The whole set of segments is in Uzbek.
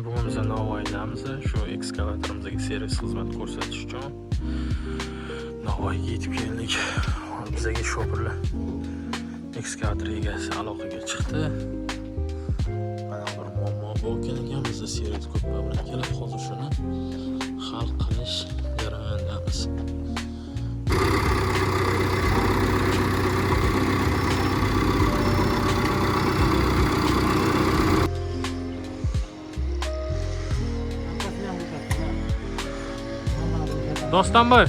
Bugun biz Navoiydamiz. Shu ekskavatorimizga servis xizmat ko'rsatish uchun Navoiyga yetib keldik. Bizga shopirlar ekskavator egasi aloqaga chiqdi. Mana bir muammo bo'lgan ekan, bizda servis ko'plar bilan kelib hozir shuni hal qilish jarayonidamiz. Dostonboy,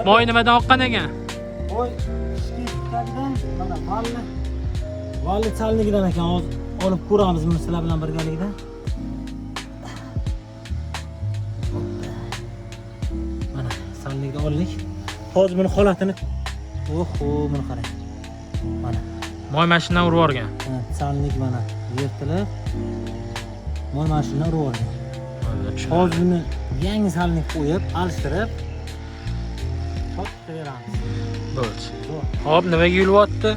moy nimadan oqqan ekan? Moy ishkidan mana valli chalnigidan ekan. Hozir olib ko'ramiz buni sizlar bilan birgalikda. Mana chalnigida oldik. Hozir buni holatini buni qarang. Mana Moy mashinadan urib yuborgan. Chalnik mana yirtilib. Moy mashinadan urib yuborgan. Hozir buni yangi chalnik qo'yib, alishtirib beramiz. Bo'ldi. Hop, nimaga yulyapti?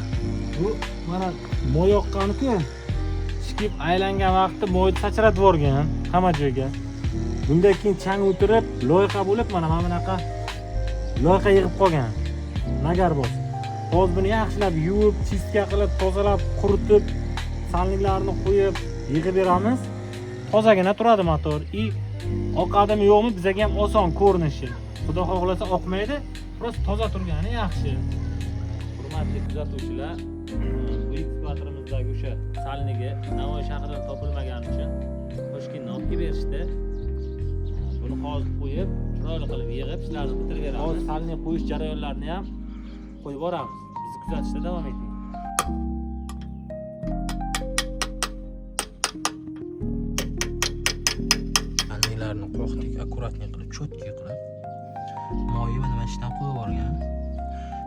Bu mana moy yoqqani-ku. Ishkib aylangan vaqtda moyni sachratib yuborgan hamma joyga. Bundan keyin chang o'tirib, loyiqa bo'lib mana bunaqa loyiqa yig'ib qolgan. Nagarboz. Hozir buni yaxshilab yuvib, chistka qilib, tozalab, quritib, chalniklarni qo'yib, yig'ib beramiz. Tozagina turadi motor. Oqadimi yo'qmi bizga ham oson ko'rinishi. Xudo xohlasa oqmaydi, biroz toza turgani yaxshi. Hurmatli kuzatuvchilar, bu ekskavatorimizdagi o'sha chalnigi Navoiy shahridan topilmagani uchun Toshkentdan olib kelib berishdi. Buni hozir qo'yib, chiroyli qilib yig'ib, ishlarni bitirib beramiz. Hozir chalnik qo'yish jarayonlarini ham qo'yib boramiz. Bizni kuzatishda davom eting. Qo'qdik, akkuratni qilib, cho'tki qilib moyni nima ishdan qo'yib yuborgan.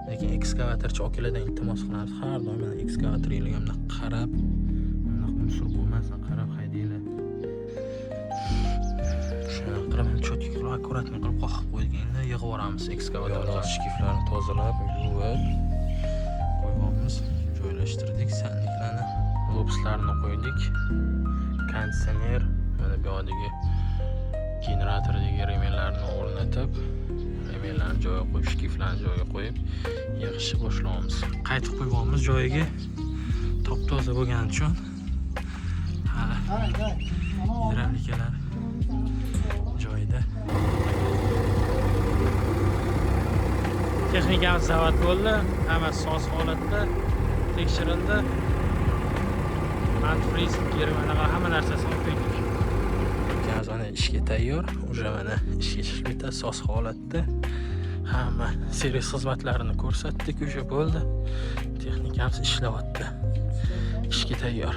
Lekin ekskavatorchi okalardan iltimos qilamiz, har doim mana ekskavatoringlarga qarab, bunaqa musur bo'lmasin, qarab haydanglar. Shuni qilib, cho'tki qilib, akkuratni qilib qo'yib qo'ygandan yig'ib yuboramiz. Ekskavatorlar shkiflarni tozalab, yuvib qo'yganmiz, joylashtirdik, sanniklarni, lobslarni qo'ydik. Konditsioner mana bu yerdagi generatordagi remenlarni o'rnatib, remenlarni joyiga qo'yib, shkiflarni joyiga qo'yib, yig'ishni boshlaymiz. Qaytib qo'yganmiz joyiga. Top-toza bo'lgani uchun gidravlikalar joyida. Texnikamiz savat bo'ldi. Hammasi soz holatda tekshirildi. Antifriz, germanaga hamma narsasini qo'ydik. Mana ishga tayyor, уже mana ishga chiqib soz holatda. Hamma servis xizmatlarini ko'rsatdik, уже bo'ldi. Texnikamiz ishlayapti. Ishga tayyor.